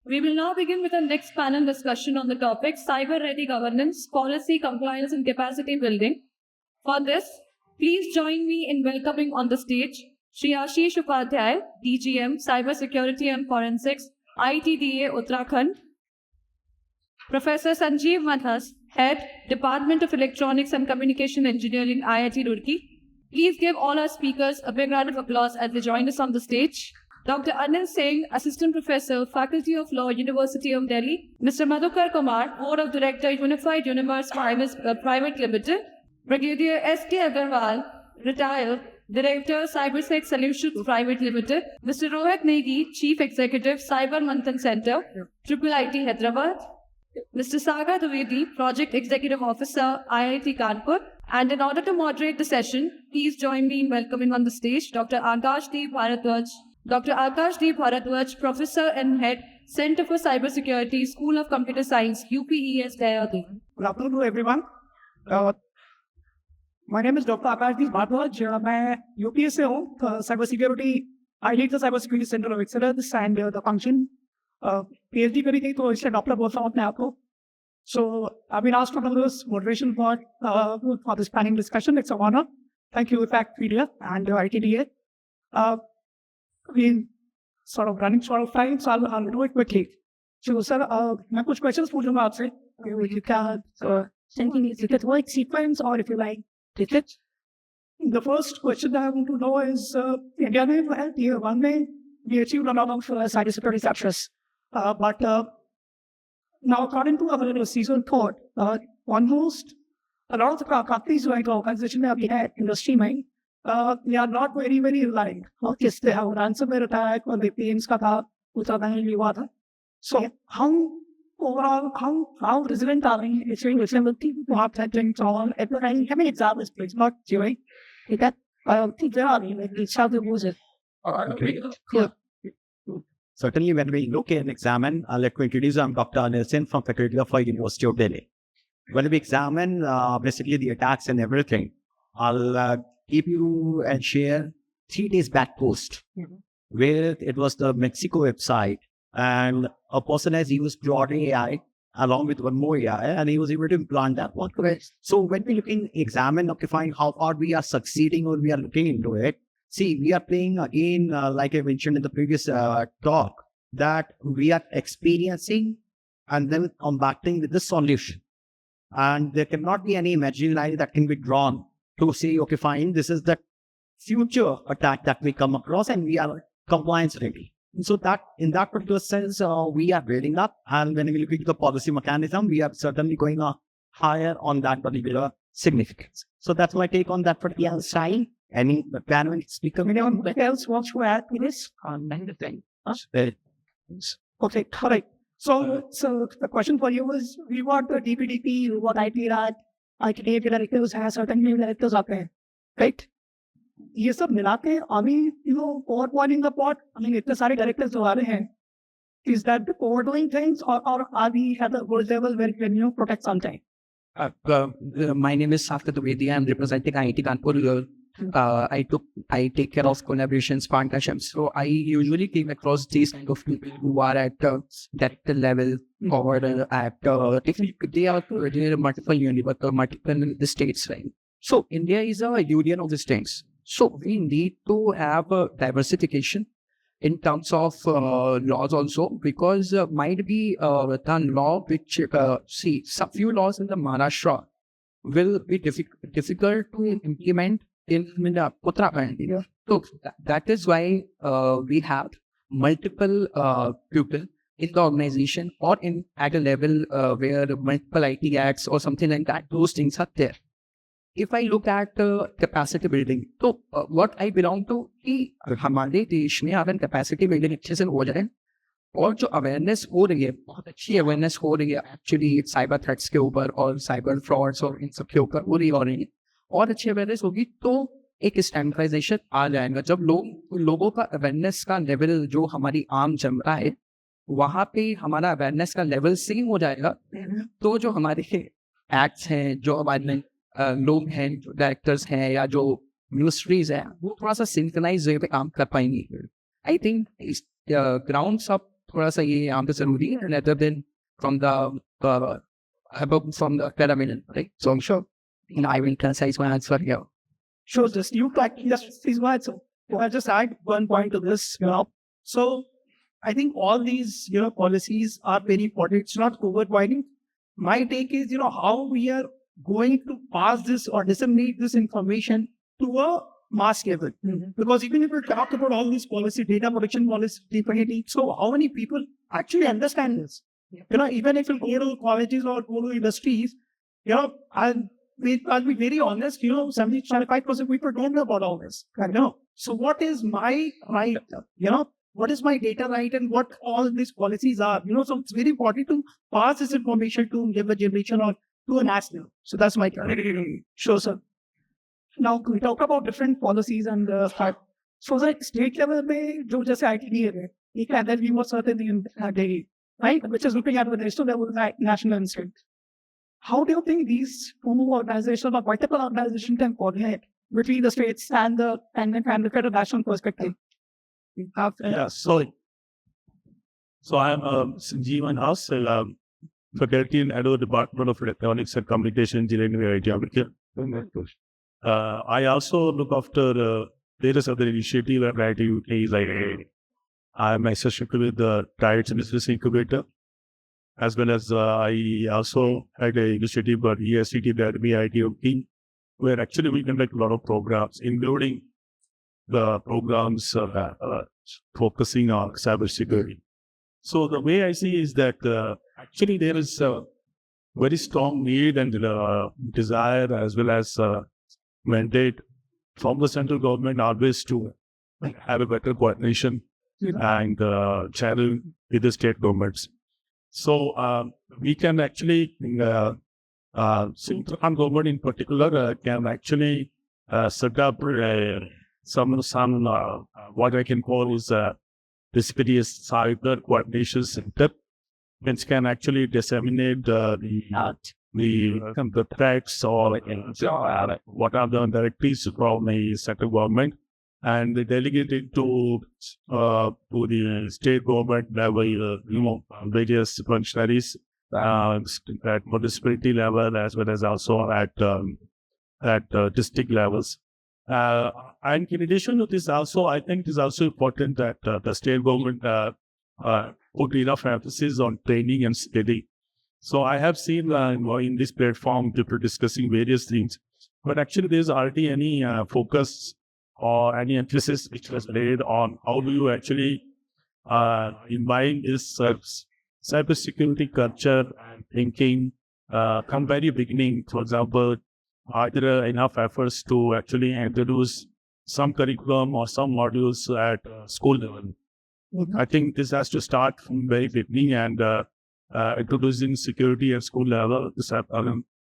We will now begin with our next panel discussion on the topic Cyber Ready Governance, Policy, Compliance and Capacity Building. For this, please join me in welcoming on the stage Shri Ashish Upadhyay, DGM, Cybersecurity and Forensics, IITDA Uttarakhand, Professor Sanjeev Manhas, Head, Department of Electronics and Communication Engineering, IIT Roorkee. Please give all our speakers a big round of applause as they join us on the stage. Dr. Anil Sain, Assistant Professor, Faculty of Law, University of Delhi. Mr. Madhukar Kumar, Board of Director, Unified Universe Private Limited. Brigadier S.K. Agarwal, Retired, Director, Cybersage Solutions Private Limited. Mr. Rohit Negi, Chief Executive, Cyber MANTHAN Center, IIIT Hyderabad. Mr. Sagar Dwivedi, Project Executive Officer, IIT Kanpur. And in order to moderate the session, please join me in welcoming on the stage Dr. Akashdeep Bharatwaj. Dr. Akashdeep Bharatwaj, Professor and Head, Center for Cybersecurity, School of Computer Science, UPES, Dehradun. Good afternoon to everyone. My name is Dr. Akashdeep Bhardwaj. I'm UPES Cybersecurity. I lead the Cybersecurity Center of Excellence and the function. PhD करी थी तो इससे doctor बोलता हूँ अपने आप को. So I've been asked to do this moderation for this panel discussion. It's an honor. Thank you, APAC Media and IITDA. We sort of running short of time, so I'll do it quickly. So, sir, मैं कुछ questions पूछूंगा आपसे. You can like sequence or if you like, take it. The first question that I want to know is, India में year one में we achieved a lot of cybersecurity success, but now according to our season thought, almost a lot of the companies like organization that we had industry में, they are not very reliant. Yes, they have ransomware attack or the VPNs का था, Uttarakhand में हुआ था. So how resilient are we? It's very resilient to have that things on. How many examples, please? Not doing that. I think there are it's how to use it. Certainly, when we look and examine, let me introduce Dr. Anil Sain from Faculty of University of Delhi. When we examine basically the attacks and everything, I'll give you and share 3 days back post where it was the Mexico website and a person has used broad AI along with one more AI and he was able to implant that one. So when we examine, find how far we are succeeding or we are looking into it, see, we are playing again, like I mentioned in the previous talk, that we are experiencing and then combating with the solution. And there cannot be any imaginary line that can be drawn to say, okay, fine, this is the future attack that we come across and we are compliance ready. So that in that particular sense, we are building up. And when we look into the policy mechanism, we are certainly going higher on that particular significance. So that's my take on that particular side. Any panel speaker? Anyone else wants to add to this? Thing. Okay, correct. So the question for you is, we want the DPDP, we want ITRAT, ITDA directors have certain new directors out there, right? ये सब मिलाते अभी overboiling the pot. I mean, इतने सारे directors जो आ रहे हैं, is that the overdoing things or are we at a good level where we can protect something? My name is Dwivedi. I'm representing IIT Kanpur. I take care of collaborations, partnerships. So I usually came across these kind of people who are at director level or at they are multiple states, right? So India is a union of these things. So we need to have a diversification in terms of laws also, because might be the law which some few laws in the Maharashtra will be difficult to implement in Uttarakhand. So that is why we have multiple people in the organization or at a level where multiple IT acts or something like that, those things are there. If I look at capacity building, so what I belong to, हमारे देश में अगर capacity building अच्छे से हो जाए और जो awareness हो रही है, बहुत अच्छी awareness हो रही है actually cyber threats के ऊपर और cyber frauds और इन सब के ऊपर हो रही है और अच्छी awareness होगी तो एक standardization आ जाएगा. जब लोगों का awareness का level जो हमारी आम जनता है वहाँ पे हमारा awareness का level सेम हो जाएगा, तो जो हमारे acts हैं, जो हमारे लोग हैं, जो डायरेक्टर्स हैं या जो मिनिस्ट्रीज हैं, वो थोड़ा सा सिंक्रोनाइज वे पे काम कर पाएंगे. आई थिंक ग्राउंड्स अप थोड़ा सा ये यहाँ पे जरूरी है, rather than from the above, from the pyramid, right? So I'm sure, I will concise my answer here. Sure, just you just these words. So I'll just add one point to this, So I think all these, policies are very important. It's not overwhelming. My take is, how we are going to pass this or disseminate this information to a mass level. Because even if we talk about all these policy, data protection policy, so how many people actually understand this? Even if you go to colleges or go to industries, I'll be very honest, 75% people don't know about all this. So what is my right? What is my data right and what all these policies are? So it's very important to pass this information to younger generation or to a national. So that's my comment. Sure, sir. Now we talk about different policies and so like state level में जो जैसे ITD है, एक है that we were certainly in Delhi, right? Which is looking at the national level, like national and state. How do you think these two organizations or multiple organizations can coordinate between the states and the federal national perspective? Yeah, so I'm Sanjeev Manhas, faculty in Addo Department of Electronics and Communication Engineering at IIT Roorkee. I also look after various other initiatives at IIT UK. Like I'm associated with the Tides Business Incubator, as well as I also had an initiative called ESCT at IIT Roorkee, where actually we conduct a lot of programs, including the programs focusing on cybersecurity. So the way I see is that actually there is a very strong need and desire as well as mandate from the central government always to have a better coordination and channel with the state governments. So we can actually, Uttarakhand government in particular can actually set up some what I can call is basically a cyber coordination center, which can actually disseminate the threats or what are the directives from the central government, and they delegate it to the state government level, various functionaries at municipality level as well as also at district levels. And in addition to this, also I think it is also important that the state government put enough emphasis on training and skilling. So I have seen in this platform people discussing various things, but actually there's already any focus or any emphasis which was laid on how do you actually imbibe this cybersecurity culture and thinking from very beginning. For example, are there enough efforts to actually introduce some curriculum or some modules at school level? I think this has to start from very beginning and introducing security at school level.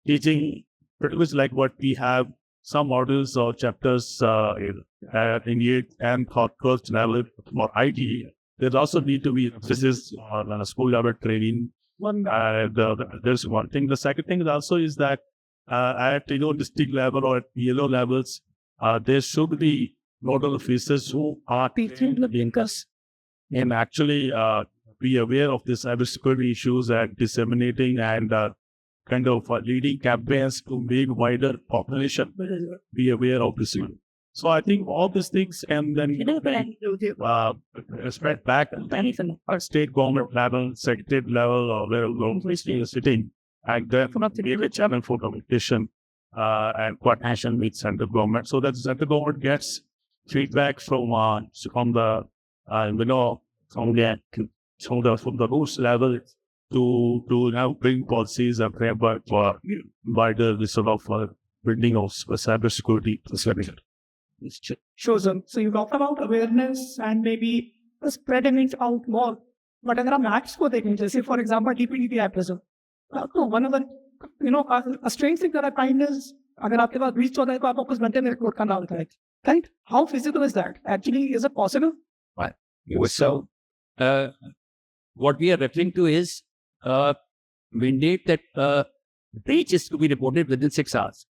Teaching pretty much like what we have, some modules or chapters in 8th and 12th level for IT. There also need to be emphasis on school level training. There's one thing. The second thing also is that at district level or at PLO levels, there should be nodal officers who are and actually be aware of the cybersecurity issues and disseminating and kind of leading campaigns to make wider population be aware of this. So I think all these things can then spread back at state government level, secretariat level, or where we're sitting, and then make a channel for communication and coordination with central government, so that the central government gets feedback from the from the roots level to now bring policies and framework for wider sort of building of cybersecurity. Sure, sir. So you talked about awareness and maybe spreading it out more. But अगर हम acts को देखें, जैसे for example DPDP activism, तो one of the a strange thing that I find is अगर आपके पास 20 14 को आपको कुछ घंटे में रिकॉर्ड करना होता है, right? How feasible is that? Actually, is it possible? Right. So what we are referring to is mandate that breach is to be reported within 6 hours.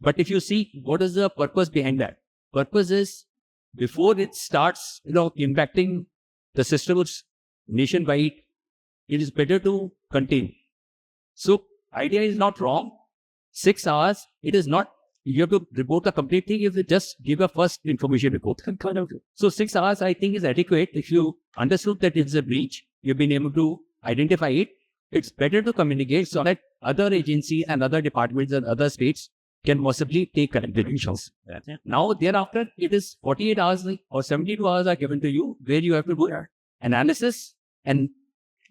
But if you see what is the purpose behind that? Purpose is before it starts, impacting the systems nationwide, it is better to contain. So idea is not wrong. 6 hours, it is not, you have to report the complete thing if you just give a first information report. So 6 hours, I think, is adequate. If you understood that it's a breach, you've been able to identify it, it's better to communicate so that other agencies and other departments and other states can possibly take corrective actions. Now, thereafter, it is 48 hours or 72 hours are given to you where you have to do analysis, and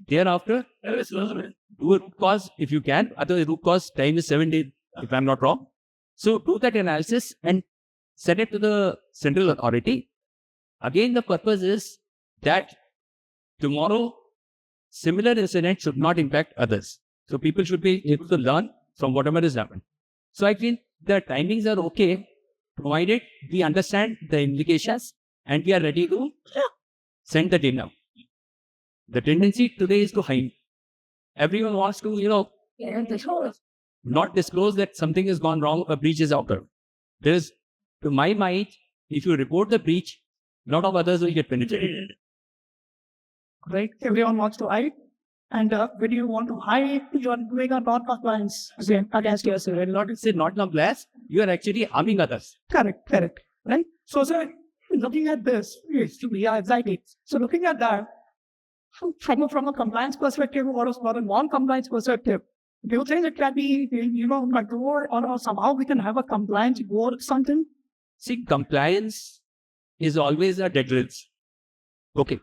thereafter, do a root cause if you can. Other root cause time is 7 days, if I'm not wrong. So do that analysis and send it to the central authority. Again, the purpose is that tomorrow, similar incidents should not impact others. So people should be able to learn from whatever has happened. So I feel the timings are okay, provided we understand the implications and we are ready to send the data. The tendency today is to hide. Everyone wants to, not disclose that something has gone wrong, a breach is out there. There's, to my mind, if you report the breach, a lot of others will get penetrated. Right? Everyone wants to hide. And when you want to hide, you are doing a non-compliance against yourself. Not to say not compliance, you are actually harming others. Correct. Right? So, sir, looking at this, yeah, exactly. So, looking at that, from a compliance perspective or a non-compliance perspective, do you think it can be, controlled or somehow we can have a compliance board or something? See, compliance is always a deterrence. Okay.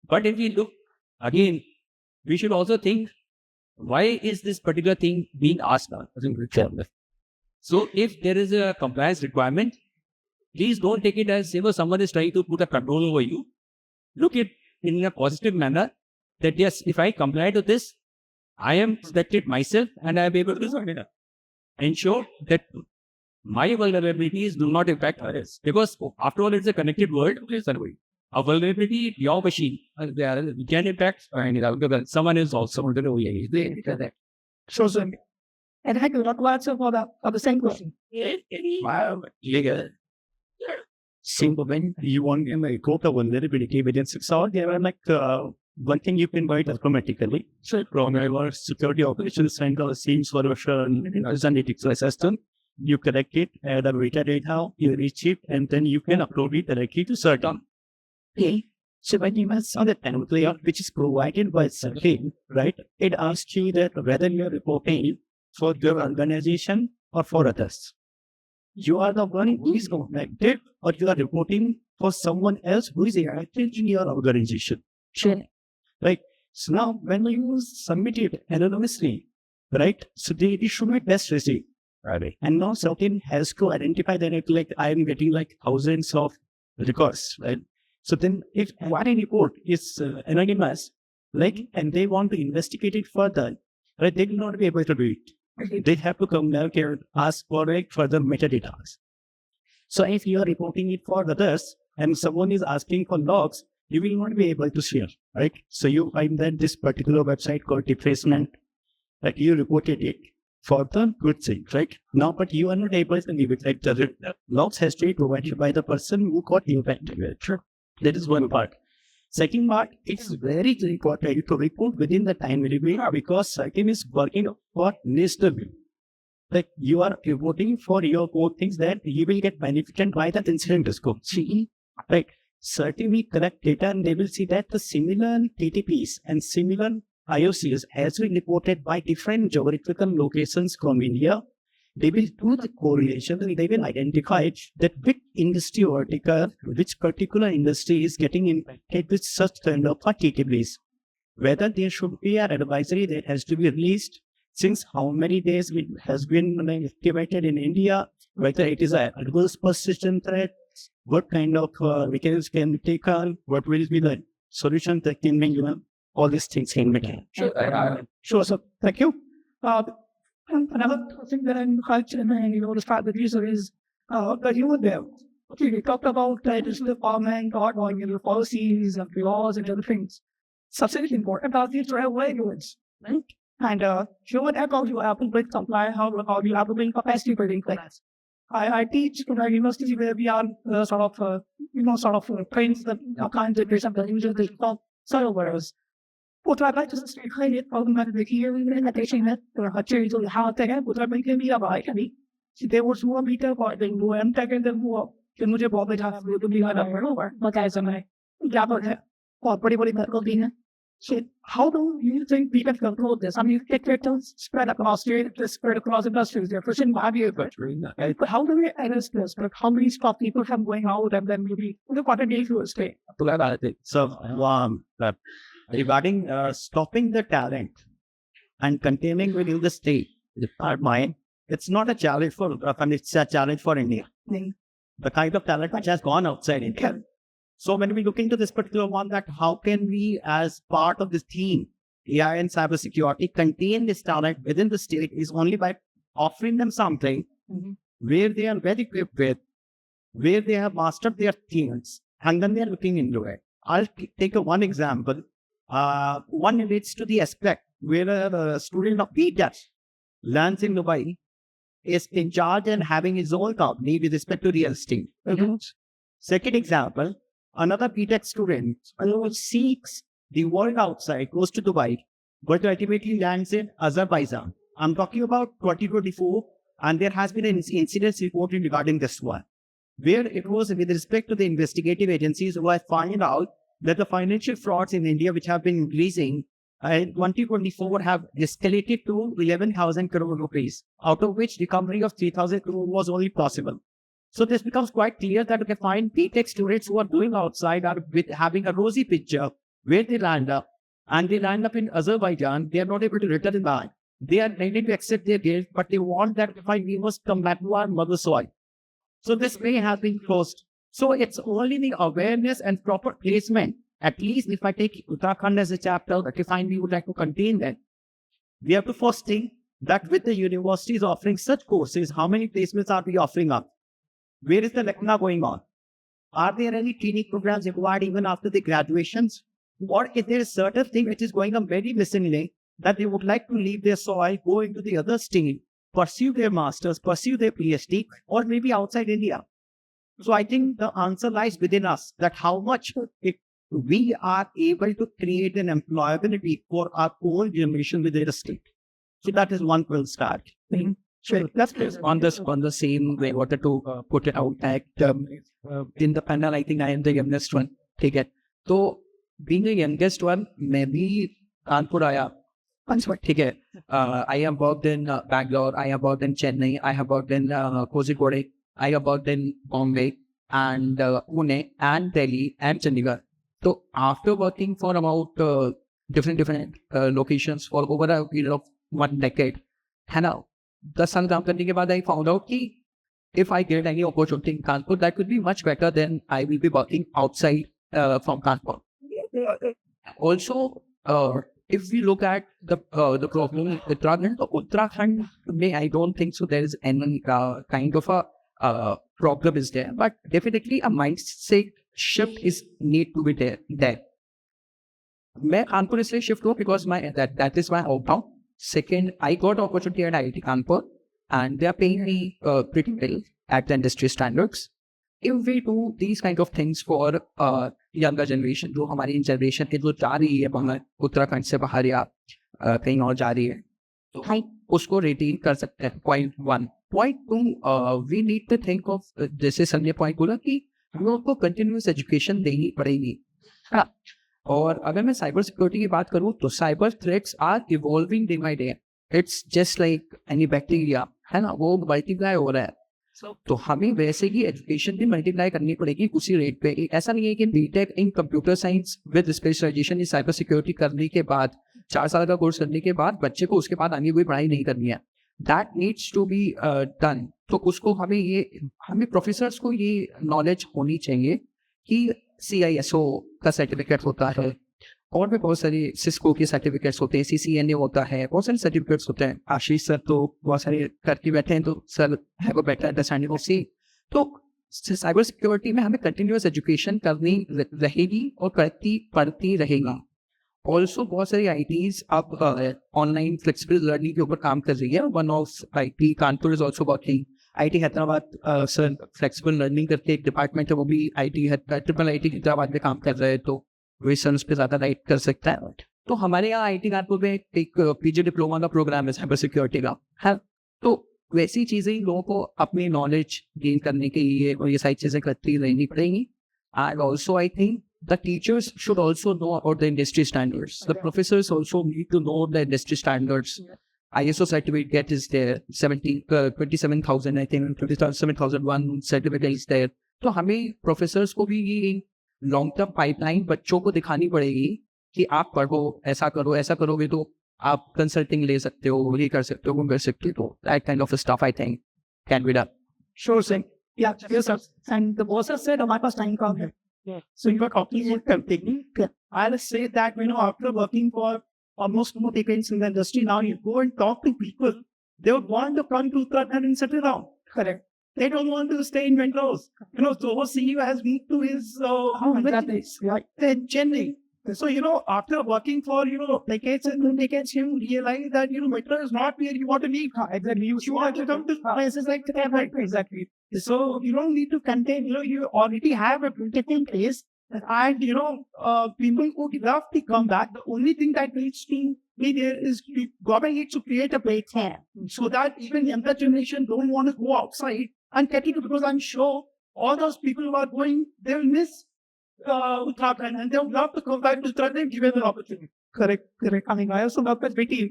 But if we look, again, we should also think, why is this particular thing being asked now? So if there is a compliance requirement, please don't take it as someone is trying to put a control over you. Look at it in a positive manner that yes, if I comply to this, I am protected myself and I am able to ensure that my vulnerabilities do not impact others. Because after all, it's a connected world. A vulnerability, your machine, can impact someone else also. Sure, sir. And I could not answer for the same question. So when you want to go to vulnerability within 6 hours, there are one thing you can write automatically. So from our security operations center, same solution, analytics system, you collect it, add a metadata, you reach it, and then you can upload it directly to Certain. Okay. So when you saw the template which is provided by Certain, right, it asks you that whether you are reporting for your organization or for others. You are the one who is connected, or you are reporting for someone else who is active in your organization. Sure. Right. So now when you submit it anonymously, right, so they should be best received. Right. And now Certain has to identify that I am getting thousands of records, right? So then if one report is anonymous, and they want to investigate it further, right, they will not be able to do it. They have to come back and ask for further metadata. So if you are reporting it for others and someone is asking for logs, you will not be able to share, right? So you find that this particular website called defacement, that you reported it for the good thing, right? Now, but you are not able to give it, the logs has to be provided by the person who got impacted. Sure. That is one part. Second part, it's very important to report within the time limit because Certain is working for national view. You are reporting for your core things that you will get benefited by that incident scope. Right. Certain will collect data and they will see that the similar TTPs and similar IOCs has been reported by different geographical locations from India. They will do the correlation and they will identify that which industry vertical, which particular industry is getting impacted with such kind of a TTPs. Whether there should be an advisory that has to be released, since how many days it has been activated in India, whether it is an adverse persistent threat, what kind of mechanisms can be taken, what will be the solution that can be given, all these things can be done. Sure, sir. Thank you. Another thing that I'm to start with you, sir, is the human there. Okay, we talked about digital empowerment, policies and laws and other things. Substantially important are these to have regulations, right? And human how you have to build supply, how you have to build capacity building plans. I teach in a university where we are trains the kinds of user the servers. Uttarakhand is a state highly problematic here. Even in addition that there are changes on how they have Uttarakhand can be about it. There was one meter for the UN taking the war. The मुझे बहुत अच्छा to be over. But as I gather है और बड़ी medical being. So how do you think we can control this? I mean, take victims spread across here, spread across industries. They're pushing value, but how do we address this? But how many stop people from going out and then maybe the quantity to a state? So, regarding stopping the talent and containing within the state, in our mind, it's not a challenge for Uttarakhand, it's a challenge for India. The kind of talent which has gone outside India. So when we look into this particular one, that how can we, as part of this theme, AI and cybersecurity, contain this talent within the state is only by offering them something where they are well equipped with, where they have mastered their themes, and then they are looking into it. I'll take one example. One relates to the aspect where a student of BTech lands in Dubai, is in charge and having his own company with respect to real estate. Second example, another BTech student who seeks the world outside, goes to Dubai, but ultimately lands in Azerbaijan. I'm talking about 2024, and there has been an incident reported regarding this one, where it was with respect to the investigative agencies who have found out that the financial frauds in India, which have been increasing in 2024, have escalated to 11,000 crore rupees, out of which recovery of 3,000 crore was only possible. So this becomes quite clear that we can find BTech students who are doing outside are with having a rosy picture where they land up, and they land up in Azerbaijan. They are not able to return back. They are ready to accept their guilt, but they want that we must come back to our mother soil. So this way has been closed. So it's only the awareness and proper placement. At least if I take Uttarakhand as a chapter, that define we would like to contain that. We have to first think that with the universities offering such courses, how many placements are we offering up? Where is the lecture going on? Are there any training programs required even after the graduations? Or is there a certain thing which is going on very missingly that they would like to leave their soil, go into the other state, pursue their masters, pursue their PhD, or maybe outside India? So I think the answer lies within us, that how much we are able to create an employability for our own generation within the state. So that is one will start. Sure. That's on the same way. Wanted to put it out that in the panel, I think I am the youngest one. Take it. So being the youngest one, maybe Kanpur आया. ठीक है. I have worked in Bangalore. I have worked in Chennai. I have worked in Kozhikode. I have worked in Bombay and Pune and Delhi and Chandigarh. So after working for about different locations for over a period of 1 decade, है ना, 10 साल काम करने के बाद I found out कि if I get any opportunity in Kanpur, that could be much better than I will be working outside from Kanpur. Also, if we look at the problem in Uttarakhand, I don't think so there is any kind of a problem is there, but definitely a mindset shift is need to be there. मैं कानपुर इसलिए shift हुआ because that is my hometown. Second, I got opportunity at IIT Kanpur, and they are paying me pretty well at the industry standards. If we do these kind of things for younger generation, जो हमारी generation के जो जा रही है बाहर उत्तराखंड से बाहर या कहीं और जा रही है, तो हम उसको retain कर सकते हैं. Point 1. Point 2, we need to think of जैसे संजय point बोला कि हम लोग को continuous education देनी पड़ेगी. और अगर मैं साइबर सिक्योरिटी की बात करूँ तो cyber threats are evolving day by day. It's just like any bacteria, है ना, वो मल्टीप्लाई हो रहा है. तो हमें वैसे ही एजुकेशन भी मल्टीप्लाई करनी पड़ेगी उसी रेट पे. ऐसा नहीं है कि BTech in computer science with specialization in cyber security करने के बाद 4 साल का कोर्स करने के बाद बच्चे को उसके बाद आगे कोई पढ़ाई नहीं करनी है. That needs to be done. तो उसको हमें प्रोफेसर्स को ये नॉलेज होनी चाहिए कि CISO का सर्टिफिकेट होता है, और भी बहुत सारी सिस्को के सर्टिफिकेट्स होते हैं, CCNA होता है, बहुत सारे सर्टिफिकेट्स होते हैं. आशीष सर तो बहुत सारे करके बैठे हैं, तो sir have a better understanding of C. तो साइबर सिक्योरिटी में हमें कंटिन्यूअस एजुकेशन करनी रहेगी और पढ़ती रहेगी. ऑल्सो बहुत सारी IITs अब ऑनलाइन फ्लेक्सिबल लर्निंग के ऊपर काम कर रही है. One of IIT Kanpur is also working. IIT Hyderabad sir flexible learning करके एक डिपार्टमेंट है, वो भी IIT हैदराबाद में काम कर रहे हैं, तो वही सर उस पर ज़्यादा राइट कर सकता है. तो हमारे यहाँ IIT कानपुर में एक PG डिप्लोमा का प्रोग्राम है साइबर सिक्योरिटी का है। तो वैसी चीजें ही लोगों को अपनी नॉलेज गेन करने के लिए और ये सारी चीजें करती रहनी पड़ेंगी। And also I think the teachers should also know about the industry standards. The professors also need to know the industry standards. ISO certificate is there, 27,000 I think, 27,001 certificate is there. तो हमें professors को भी ये long term pipeline बच्चों को दिखानी पड़ेगी कि आप पढ़ो, ऐसा करोगे तो आप consulting ले सकते हो, ये कर सकते हो, वो कर सकते हो। That kind of stuff I think can be done. Sure, Sain. Yeah, yes, sir. And the boss has said, हमारे पास time कम है. So you are talking about continuing. I'll say that, after working for almost 2 decades in the industry, now you go and talk to people, they would want to come to Uttarakhand and settle down. Correct. They don't want to stay in Vendors. So what CEO has been to his Chennai. So, after working for, decades and decades, you realize that, Metro is not where you want to live. Exactly. You want to come to places like that. Exactly. So, you don't need to contain, you already have a beautiful place. And, people would love to come back. The only thing that needs to be there is government needs to create a platform so that even younger generation don't want to go outside and get it, because I'm sure all those people who are going, they will miss Uttarakhand and they would love to come back to Uttarakhand given an opportunity. Correct. I mean, I also love that Vicky,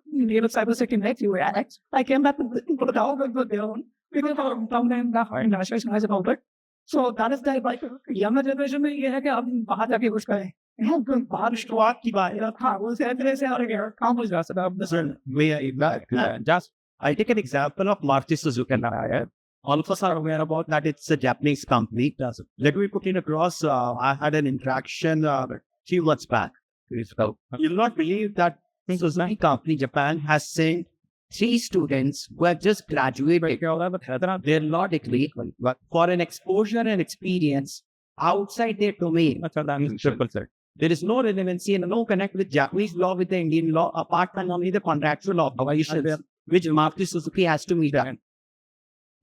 near Cybersecurity next year. I came back to the town with their own. People from them that are national about it. So that is the like younger generation में ये है कि अब बाहर जाके कुछ करें. बाहर शुरुआत की बात है. हाँ, वो से आ रहे हैं. काम हो जाता है. Just I take an example of Maruti Suzuki. All of us are aware about that. It's a Japanese company. Let me put it across. I had an interaction a few months back. You'll not believe that Suzuki company Japan has sent 3 students who have just graduated. They're not equal, but for an exposure and experience outside their domain. There is no relevancy and no connect with Japanese law with the Indian law apart from only the contractual obligations which Maruti Suzuki has to meet.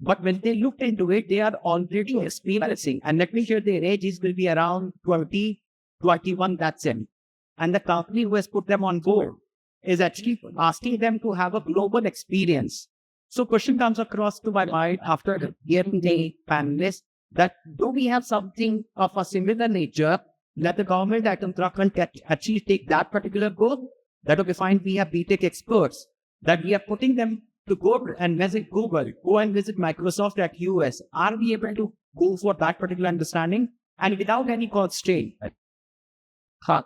But when they looked into it, they are already experiencing. And let me share their ages will be around 20, 21, that's it. And the company who has put them on board is actually asking them to have a global experience. So question comes across to my mind after hearing the panelists that do we have something of a similar nature that the government at Uttarakhand can actually take that particular goal? That will be fine. We have BTech experts that we are putting them to go and visit Google, go and visit Microsoft at US. Are we able to go for that particular understanding and without any constraint?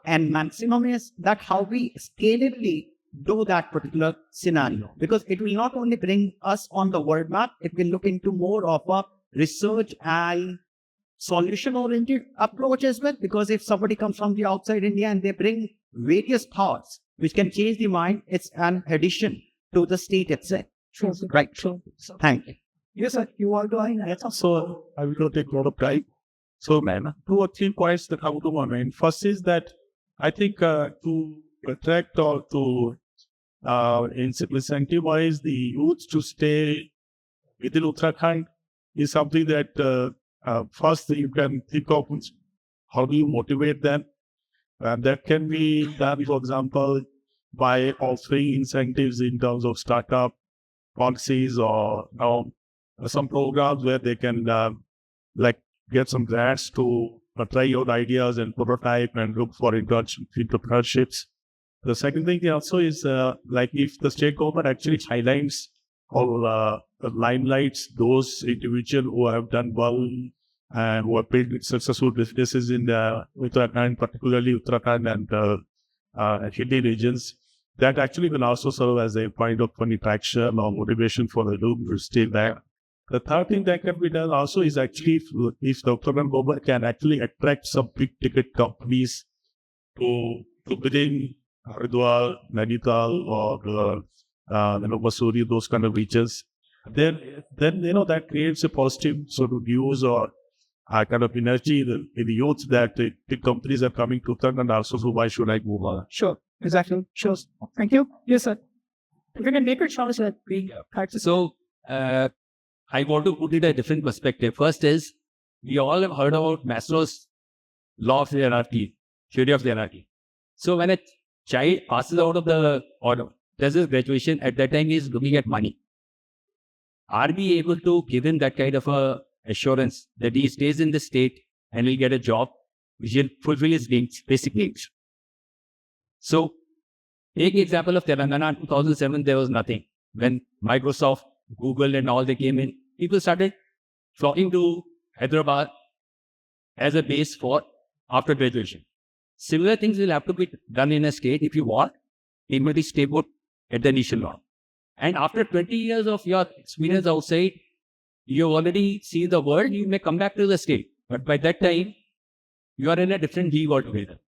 And maximum is that how we scalably do that particular scenario, because it will not only bring us on the world map, it will look into more of a research and solution oriented approach as well. Because if somebody comes from the outside India and they bring various thoughts which can change the mind, it's an addition to the state itself. Sure. Right. Sure. Thank you. Yes, sir. You are doing that. So I will not take a lot of time. So, 2 or 3 points that come to my mind. First is that I think to attract or to incentivize the youth to stay within Uttarakhand is something that first you can think of how do you motivate them. That can be done, for example, by offering incentives in terms of startup policies or some programs where they can get some grants to try your ideas and prototype and look for internships. The second thing also is if the state government actually highlights or limelights those individuals who have done well and who have built successful businesses in Uttarakhand, particularly Uttarakhand and Hindi regions, that actually will also serve as a point of attraction or motivation for the youth to stay there. The third thing that can be done also is actually if the Uttarakhand government can actually attract some big ticket companies to within Bhardwaj, Nainital or Masuri, those kind of regions, then that creates a positive sort of views or kind of energy in the youth that the companies are coming to Uttarakhand also, so why should I move on? Sure, exactly. Sure. Thank you. Yes, sir. If you can make it short, sir. So, I want to put it a different perspective. First is, we all have heard about Maslow's law of hierarchy, theory of hierarchy. So when child passes out of the or does his graduation, at that time he is looking at money. Are we able to give him that kind of a assurance that he stays in the state and will get a job which will fulfill his needs, basic needs? So, take example of Telangana, 2007, there was nothing. When Microsoft, Google and all they came in, people started flocking to Hyderabad as a base for after graduation. Similar things will have to be done in a state if you want, immediately stay put at the initial law. And after 20 years of your experience outside, you already see the world, you may come back to the state. But by that time, you are in a different league altogether.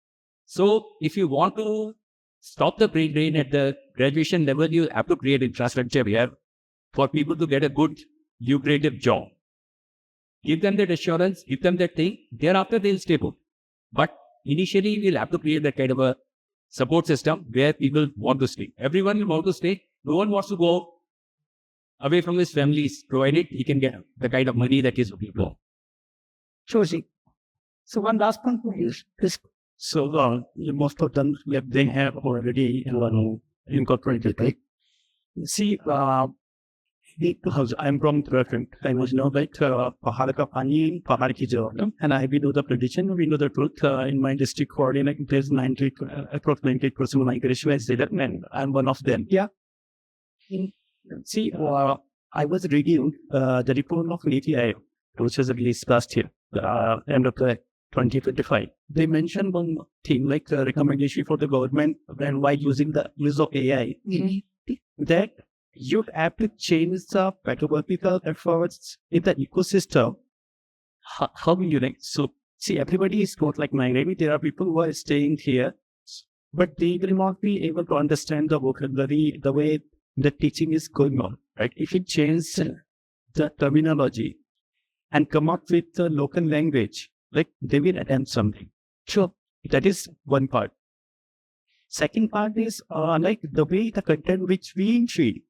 So if you want to stop the brain drain at the graduation level, you have to create infrastructure here for people to get a good, lucrative job. Give them that assurance, give them that thing, thereafter they'll stay put. But initially, we'll have to create that kind of a support system where people want to stay. Everyone will want to stay. No one wants to go away from his families, provided he can get the kind of money that he's looking for. Sure, see. So one last point for you. So most of them, they have already incorporated, right? See, because I'm from Uttarakhand, I was know that Pahad ka pani, Pahad ki jawab. And I will know the prediction, we know the truth. In my district coordinate, there's 90, approximately 90% migration is there, and I'm one of them. Yeah. See, I was reading the report of API, which was released last year, end of the 2025. They mentioned one thing like a recommendation for the government when while using the use of AI, that you have to change the pedagogical efforts in the ecosystem. How will you like? So, see, everybody is not like migrating. There are people who are staying here, but they will not be able to understand the vocabulary, the way the teaching is going on, right? If you change the terminology and come up with the local language, like they will attempt something. Sure, that is one part. Second part is like the way the content which we treat.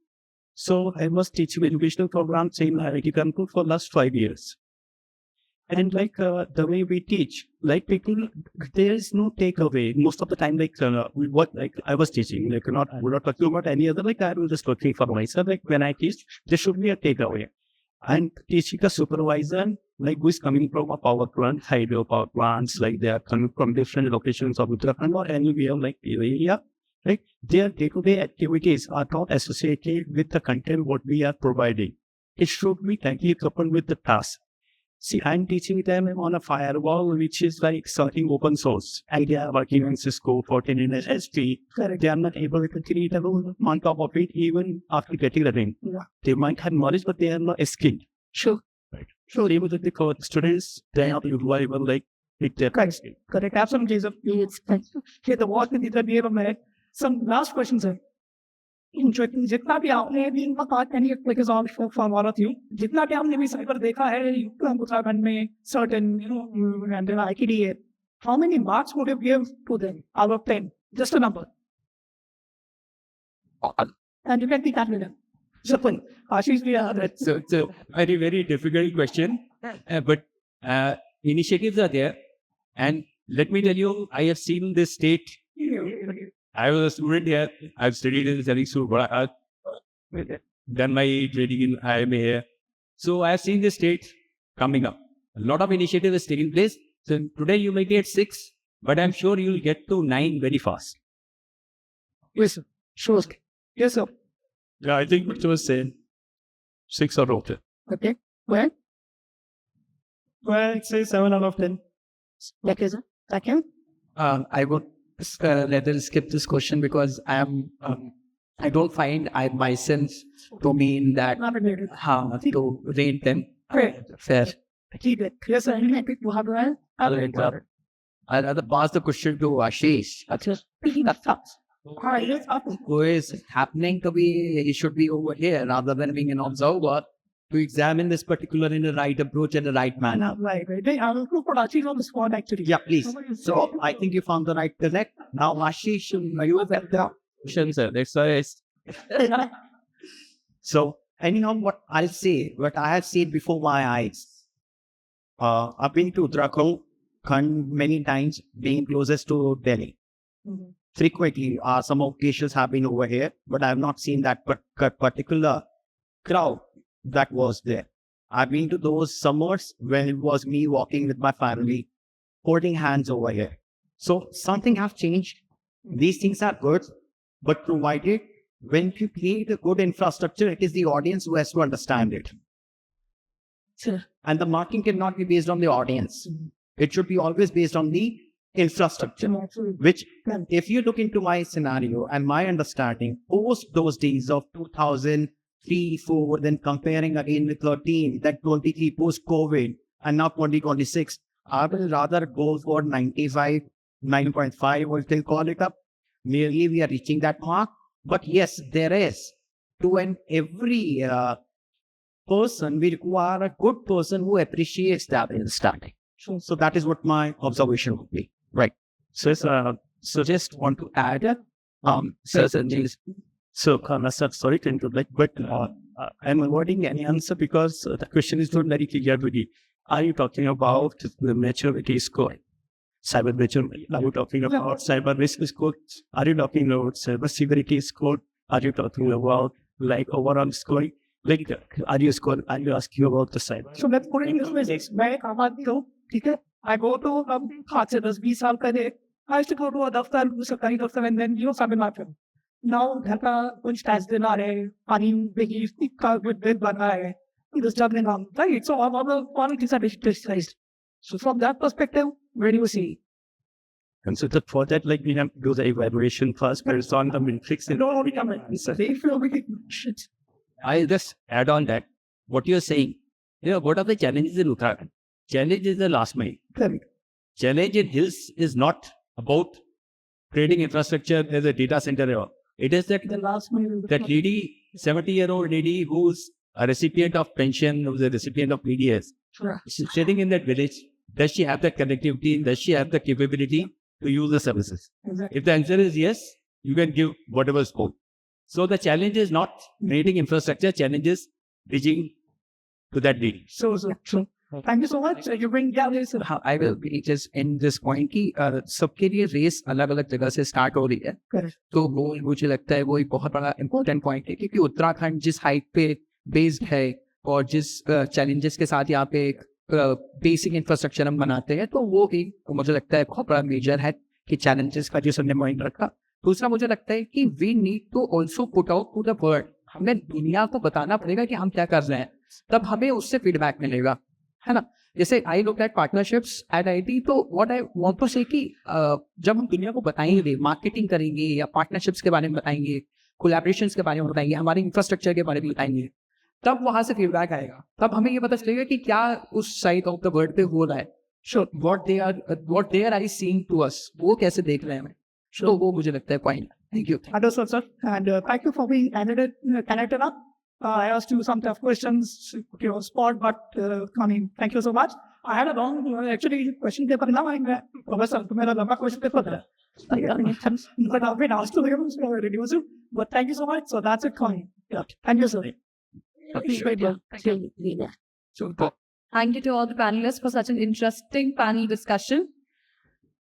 So I was teaching educational programs in IIT Kanpur for last 5 years. And like the way we teach, like people, there is no takeaway. Most of the time, like what like I was teaching, like we're not talking about any other, like I was just working for myself. Like when I teach, there should be a takeaway. And teaching a supervisor, like who is coming from a power plant, hydro power plants, like they are coming from different locations of Uttarakhand or anywhere like area. Right? Their day-to-day activities are not associated with the content what we are providing. It should be tightly coupled with the task. See, I'm teaching them on a firewall, which is like something open source. And they are working on Cisco, 14 in SSP. They are not able to create a role on top of it, even after getting the ring. Yeah. They might have knowledge, but they are not skilled. Sure. Right. So, able to the students, they have to reliable, like, pick their skill. Correct. Absolutely. Okay, the work with the beer of my some last questions, sir. जितना भी आपने भी इनका बात यानी एक exam for all of you जितना भी आपने भी साइबर देखा है उत्तराखंड में सर्टेन एंड आईआईटी है how many marks would you give to them out of 10 just a number and you can be calculated simple Ashish we are So it's a very very difficult question but initiatives are there and let me tell you I have seen this state. I was a student here. I've studied in the school, but I've done my training in IIM here. So I've seen this state coming up. A lot of initiative is taking place. So today you may get 6, but I'm sure you'll get to 9 very fast. Yes, sir. Sure. Yes, sir. Yeah, I think what you were saying, 6 out of 10. Okay. Well, I'd say 7 out of 10. okay, sir. Second. I would rather skip this question because I don't find myself to mean that to rate them fair. Yes, sir. I'd rather pass the question to Ashish. Who is happening to be, he should be over here rather than being an observer to examine this particular in the right approach and the right manner. Right. I will look for Ashish on the spot actually. Yeah, please. So I think you found the right connect. Now, Ashish, are you with the Question, sir. That's why So, anyhow, what I'll say, what I have seen before my eyes, I've been to Uttarakhand many times, being closest to Delhi. frequently. Some occasions have been over here, but I have not seen that particular crowd that was there. I've been to those summers when it was me walking with my family, holding hands over here. So something has changed. These things are good, but provided when you create a good infrastructure, it is the audience who has to understand it. Sure. And the marketing cannot be based on the audience. It should be always based on the infrastructure, which if you look into my scenario and my understanding, post those days of 2003, 4, then comparing again with 13, then 23 post-COVID, and now 2026, I will rather go for 95, 9.5, or still call it up. Nearly we are reaching that mark. But yes, there is to an every person, we require a good person who appreciates that understanding. So that is what my observation would be. Right. So, so just want to add, Sir Sanjeev. So, sorry to interrupt, but I'm avoiding any answer because the question is not very clear to me. Are you talking about the maturity score? Cyber maturity? Are you talking about cyber risk score? Are you talking about cyber security score? Are you talking about like overall scoring? Like, are you asking about the cyber? So let's put it in this way. मैं काम आती हूँ, ठीक है? I go to आज से 10-20 साल पहले, I used to go to a दफ्तर, सरकारी दफ्तर, and then सबमिट मारते हैं. Now घर का कुछ टैक्स देना है, पानी बिजली का कुछ बिल बना है, this job and all, right? So all the qualities are digitalized. So from that perspective, where do you see? And so for that, like we have to do the evaluation first, based on the metrics. I'll just add on that. What you're saying, what are the challenges in Uttarakhand? Challenge is the last mile. Correct. Challenge in hills is not about creating infrastructure as a data center. It is that The last mile. that lady, 70-year-old lady who's a recipient of pension, who's a recipient of PDS, she's sitting in that village. Does she have that connectivity? Does she have the capability to use the services? Exactly. If the answer is yes, you can give whatever scope. So the challenge is not creating infrastructure, challenge is reaching to that lady. So. Thank you so much. You bring down this. I will be just in this point कि सबके लिए race अलग अलग जगह से start हो रही है. Correct. तो वो मुझे लगता है वो एक बहुत बड़ा इम्पोर्टेंट पॉइंट है क्योंकि उत्तराखंड जिस हाइट पे बेस्ड है और जिस चैलेंजेस के साथ यहाँ पे एक बेसिक इंफ्रास्ट्रक्चर हम बनाते हैं तो वो एक मुझे लगता है बहुत बड़ा मेजर है कि चैलेंजेस का जो सबने पॉइंट रखा. दूसरा मुझे लगता है कि we need to also put out to the world. हमें दुनिया को बताना पड़ेगा कि हम क्या कर रहे हैं, तब हमें उससे फीडबैक मिलेगा, है ना. जैसे I look at partnerships at IT, तो what I want to say कि जब हम दुनिया को बताएंगे, मार्केटिंग करेंगे या पार्टनरशिप्स के बारे में बताएंगे, कोलैबोरेशंस के बारे में बताएंगे, हमारे इंफ्रास्ट्रक्चर के बारे में बताएंगे, तब वहां से फीडबैक आएगा. तब हमें ये पता चलेगा कि क्या उस साइड ऑफ द वर्ल्ड पे हो रहा है. Sure what they are I seeing to us, वो कैसे देख रहे हैं हमें. तो वो मुझे लगता है point. Thank you. Understood, sir. And thank you for being connected up. I asked you some tough questions, spot, but I mean, thank you so much. I had a long, actually, question paper now. Professor, मेरा लंबा question paper था. But I've been asked to reduce it. But thank you so much. So that's it for me. Yeah. Thank you, sir. Thank you to all the panelists for such an interesting panel discussion.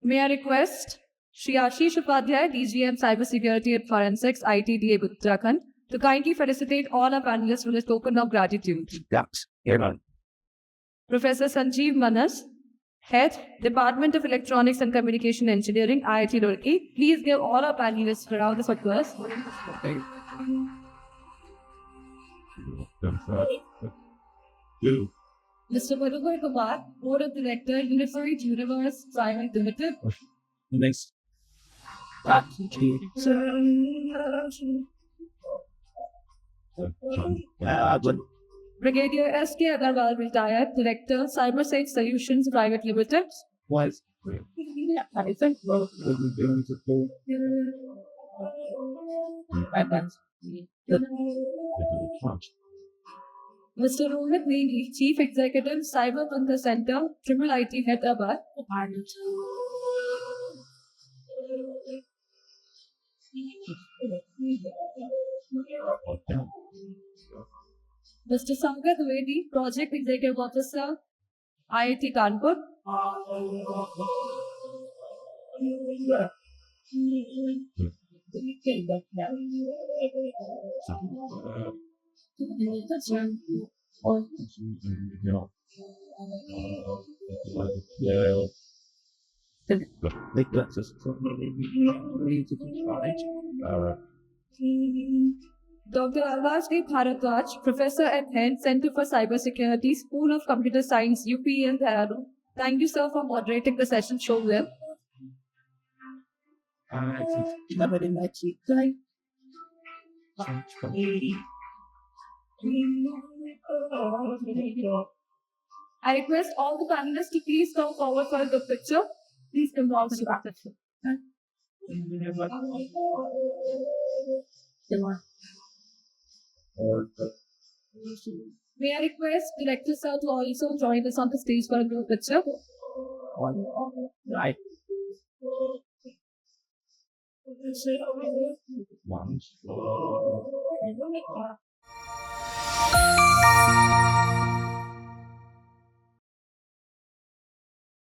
May I request Shri Ashish Upadhyay, DGM Cybersecurity and Forensics, IIT Uttarakhand, to kindly felicitate all our panelists with a token of gratitude. Thanks. Professor Sanjeev Manhas, Head, Department of Electronics and Communication Engineering, IIT Roorkee. Please give all our panelists a round of applause. Mr. Madhukar Kumar, Board of Director, Unified Universe Private Limited. Next. Brigadier S.K. Agarwal, retired, Director, Cybersage Solutions Private Limited. Was. Mr. Rohit Negi, Chief Executive, Cyber Manhas Center, IIT-Hyderabad. Mr. Sagar, Dwivedi, Project Executive Officer, IIT Kanpur. Dr. Akashdeep Bharat, Professor at Head Center for Cybersecurity, School of Computer Science, UPES, Dehradun. Thank you, sir, for moderating the session so well. I request all the panelists to please come forward for a good picture. Please come forward to the picture. May I request Director Sir to also join us on the stage for a group picture? Right.